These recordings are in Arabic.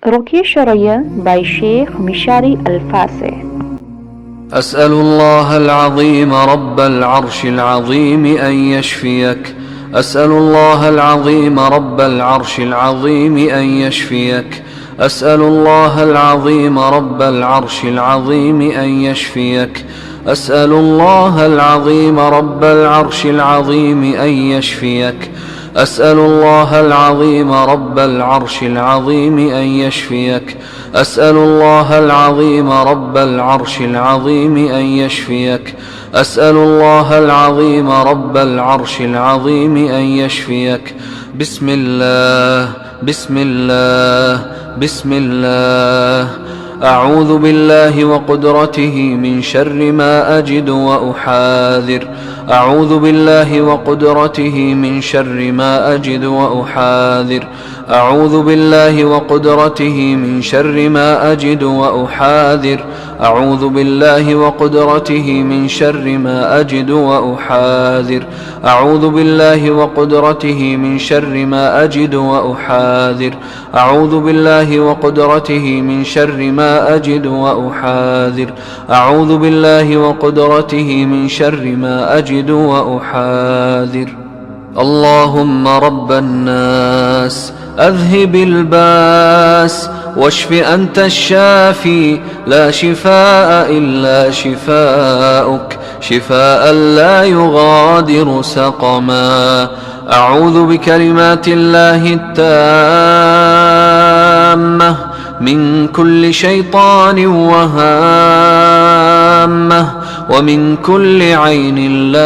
رقية شرعية by شيخ مشاري الفاسي. أسأل الله العظيم رب العرش العظيم أن يشفيك. أسأل الله العظيم رب العرش العظيم أن يشفيك. أسأل الله العظيم رب العرش العظيم أن يشفيك. أسأل الله العظيم رب العرش العظيم أن يشفيك. أسأل الله العظيم رب العرش العظيم أن يشفيك. أسأل الله العظيم رب العرش العظيم أن يشفيك. أسأل الله العظيم رب العرش العظيم أن يشفيك. بسم الله بسم الله بسم الله. أعوذ بالله وقدرته من شر ما أجد وأحاذر. أعوذ بالله وقدرته من شر ما أجد وأحاذر. أعوذ بالله وقدرته من شر ما أجد وأحاذر. أعوذ بالله وقدرته من شر ما أجد وأحاذر. أعوذ بالله وقدرته من شر ما أجد وأحاذر. أعوذ بالله وقدرته من شر ما أجد وأحاذر. أعوذ بالله وقدرته من شر ما أجد وأحاذر. اللهم رب الناس أذهب الباس واشف أنت الشافي لا شفاء إلا شفاؤك شفاء لا يغادر سقما. أعوذ بكلمات الله التامة من كل شيطان وهامة ومن كل عين لامة.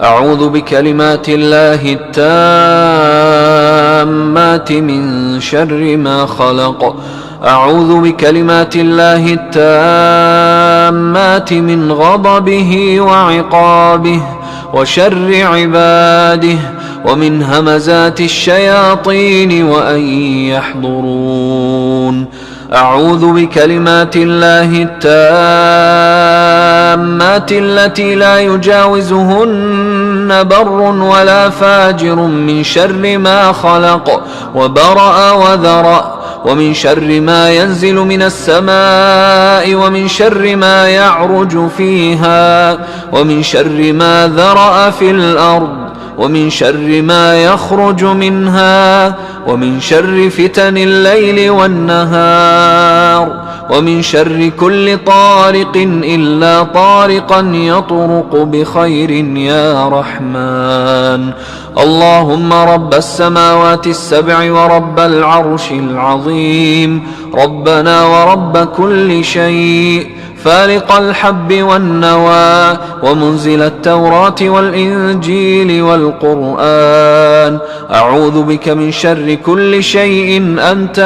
أعوذ بكلمات الله التامات من شر ما خلق. أعوذ بكلمات الله التامات من غضبه وعقابه وشر عباده ومن همزات الشياطين وأن يحضرون. أعوذ بكلمات الله التامات التي لا يجاوزهن بر ولا فاجر من شر ما خلق وبرأ وذرأ ومن شر ما ينزل من السماء ومن شر ما يعرج فيها ومن شر ما ذرأ في الأرض ومن شر ما يخرج منها ومن شر فتن الليل والنهار ومن شر كل طارق إلا طارقا يطرق بخير يا رحمن. اللهم رب السماوات السبع ورب العرش العظيم ربنا ورب كل شيء فالق الحب والنوى ومنزل التوراة والإنجيل والقرآن. أعوذ بك من شر كل شيء أنت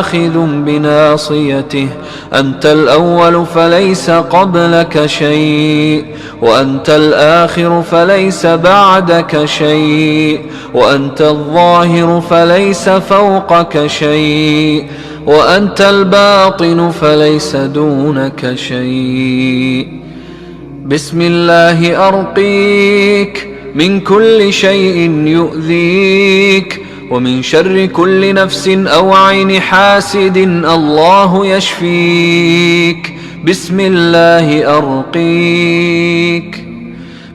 آخذ بناصيته. أنت الأول فليس قبلك شيء وأنت الآخر فليس بعدك شيء وأنت الظاهر فليس فوقك شيء وأنت الباطن فليس دونك شيء. بسم الله أرقيك من كل شيء يؤذيك ومن شر كل نفس أو عين حاسد الله يشفيك. بسم الله أرقيك.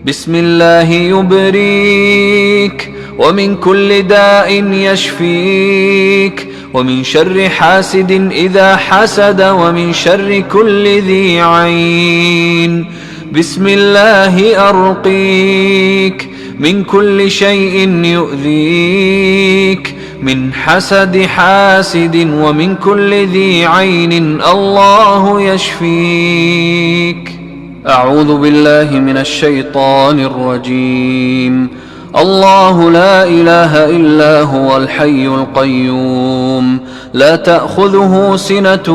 بسم الله يبريك ومن كل داء يشفيك ومن شر حاسد إذا حسد ومن شر كل ذي عين. بسم الله أرقيك من كل شيء يؤذيك من حسد حاسد ومن كل ذي عين الله يشفيك. أعوذ بالله من الشيطان الرجيم. الله لا إله إلا هو الحي القيوم لا تأخذه سنة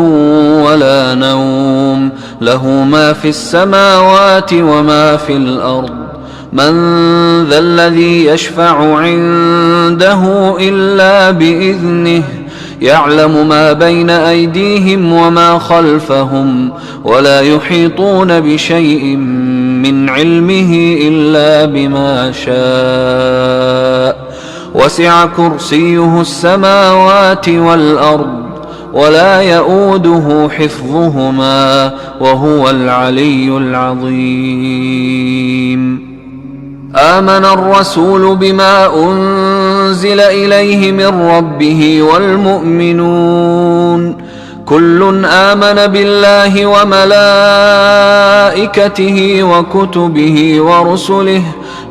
ولا نوم له ما في السماوات وما في الأرض. من ذا الذي يشفع عنده إلا بإذنه يعلم ما بين أيديهم وما خلفهم ولا يحيطون بشيء من علمه إلا بما شاء وسع كرسيه السماوات والأرض ولا يؤوده حفظهما وهو العلي العظيم. آمن الرسول بما أنزل إليه من ربه والمؤمنون كل آمن بالله وملائكته وكتبه ورسله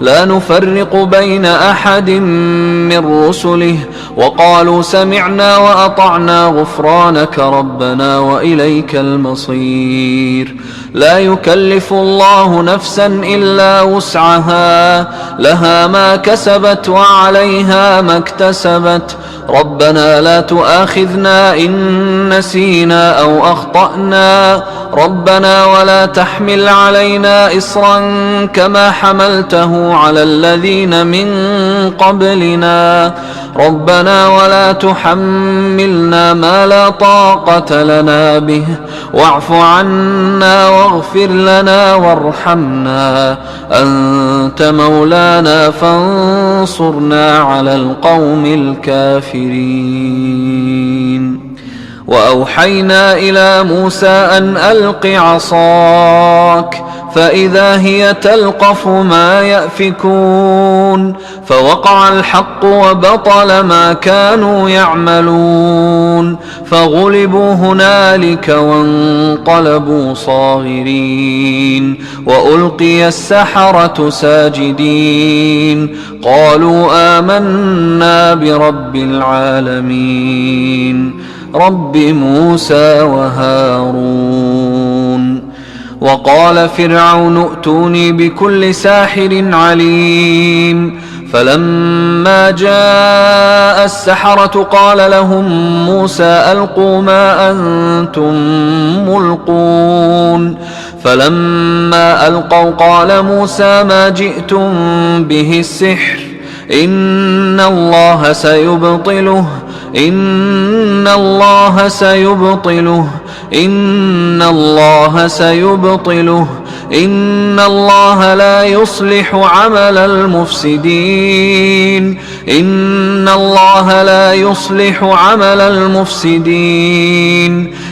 لا نفرق بين أحد من رسله وقالوا سمعنا وأطعنا غفرانك ربنا وإليك المصير. لا يكلف الله نفسا إلا وسعها لها ما كسبت وعليها ما اكتسبت ربنا لا تؤاخذنا إن نسينا أو أخطأنا ربنا ولا تحمل علينا إصرا كما حملته على الذين من قبلنا ربنا ولا تحملنا ما لا طاقة لنا به واعف عنا واغفر لنا وارحمنا أنت مولانا فانصرنا على القوم الكافرين. وأوحينا إلى موسى أن ألق عصاك فإذا هي تلقف ما يأفكون فوقع الحق وبطل ما كانوا يعملون فغلبوا هنالك وانقلبوا صاغرين وألقي السحرة ساجدين قالوا آمنا برب العالمين رب موسى وهارون. وقال فرعون ائتوني بكل ساحر عليم فلما جاء السحرة قال لهم موسى ألقوا ما أنتم ملقون فلما ألقوا قال موسى ما جئتم به السحر إن الله سيبطله إن الله سيبطله إن الله سيبطله إن الله لا يصلح عمل المفسدين إن الله لا يصلح عمل المفسدين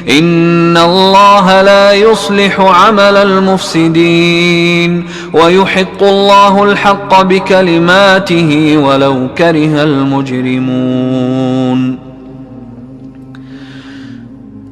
إن الله لا يصلح عمل المفسدين ويحق الله الحق بكلماته ولو كره المجرمون.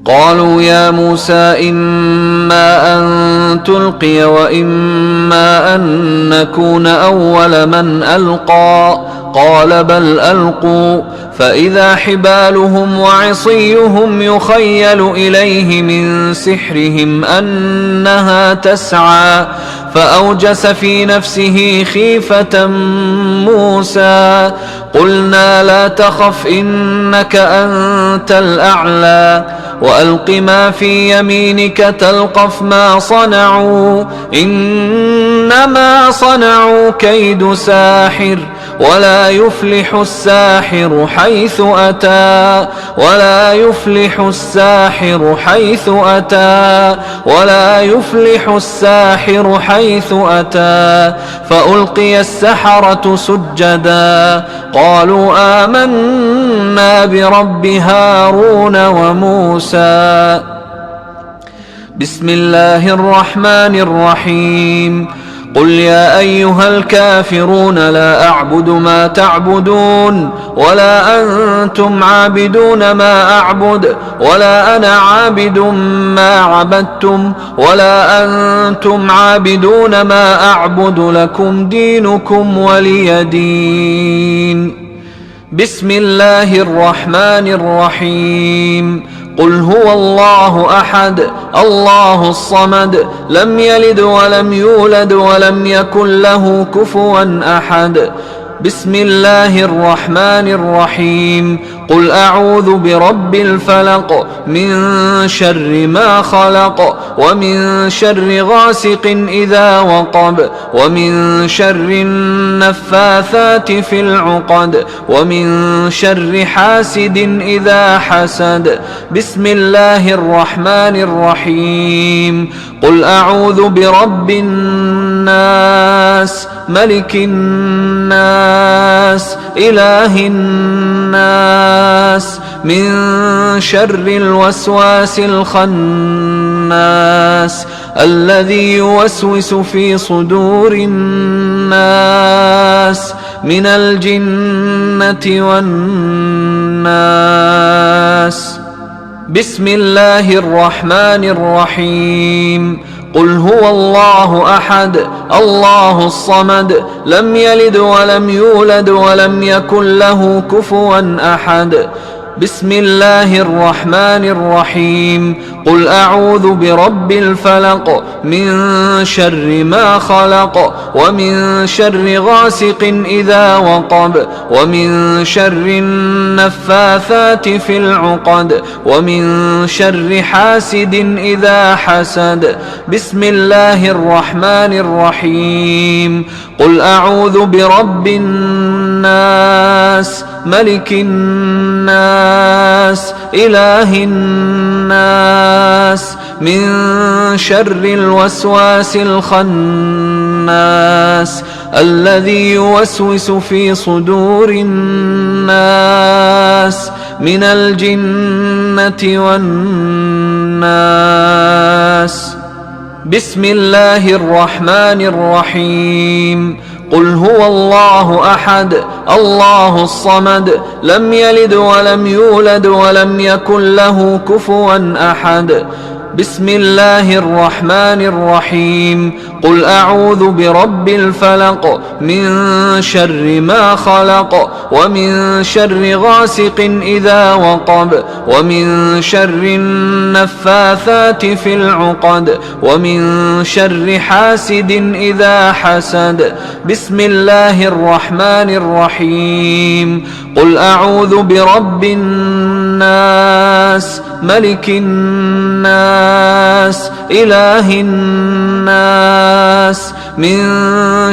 قالوا يا موسى إما أن تلقي وإما أن نكون أول من ألقى قال بل ألقوا فإذا حبالهم وعصيهم يخيل إليه من سحرهم أنها تسعى فأوجس في نفسه خيفة موسى قلنا لا تخف إنك أنت الأعلى وألق ما في يمينك تلقف ما صنعوا إنما صنعوا كيد ساحر ولا يفلح الساحر حيث أتى ولا يفلح الساحر حيث أتى ولا يفلح الساحر حيث أتى فألقي السحرة سجدا قالوا آمنا برب هارون وموسى. بسم الله الرحمن الرحيم قل يا أيها الكافرون لا أعبد ما تعبدون ولا أنتم عابدون ما أعبد ولا أنا عابد ما عبدتم ولا أنتم عابدون ما أعبد لكم دينكم ولي دين. بسم الله الرحمن الرحيم قل هو الله أحد الله الصمد لم يلد ولم يولد ولم يكن له كفوا أحد. بسم الله الرحمن الرحيم قل أعوذ برب الفلق من شر ما خلق ومن شر غاسق إذا وقب ومن شر النفاثات في العقد ومن شر حاسد إذا حسد. بسم الله الرحمن الرحيم. قل أعوذ برب الناس ملك الناس إله الناس من شر الوسواس الخناس الذي يوسوس في صدور الناس من الجنة والناس. بسم الله الرحمن الرحيم. قل هو الله أحد الله الصمد لم يلد ولم يولد ولم يكن له كفوا أحد. بسم الله الرحمن الرحيم. قل أعوذ برب الفلق من شر ما خلق ومن شر غاسق إذا وقب ومن شر النفاثات في العقد ومن شر حاسد إذا حسد. بسم الله الرحمن الرحيم. قل أعوذ برب الناس ملك الناس إله الناس من شر الوسواس الخناس الذي يوسوس في صدور الناس من الجنة والناس. بسم الله الرحمن الرحيم. قل هو الله أحد الله الصمد لم يلد ولم يولد ولم يكن له كفوا أحد. بسم الله الرحمن الرحيم. قل أعوذ برب الفلق من شر ما خلق ومن شر غاسق إذا وقب ومن شر النفاثات في العقد ومن شر حاسد إذا حسد. بسم الله الرحمن الرحيم. قل أعوذ برب الناس ملك الناس إله الناس من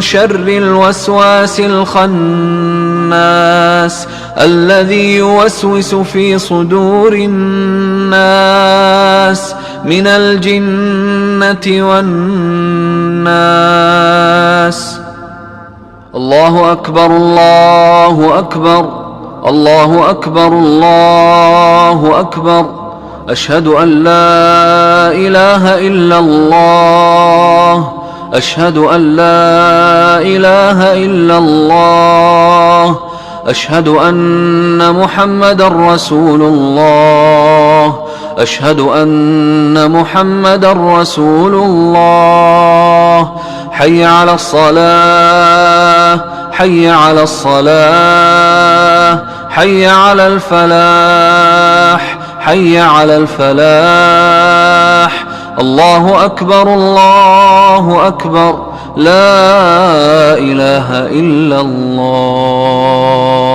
شر الوسواس الخناس الذي يوسوس في صدور الناس من الجنة والناس. الله أكبر الله أكبر الله أكبر الله أكبر. أشهد أن لا إله إلا الله أشهد أن لا إله إلا الله أشهد أن محمدا رسول الله أشهد أن محمدا رسول الله. حي على الصلاة حي على الصلاة حي على الفلاح حي على الفلاح. الله أكبر الله أكبر لا إله إلا الله.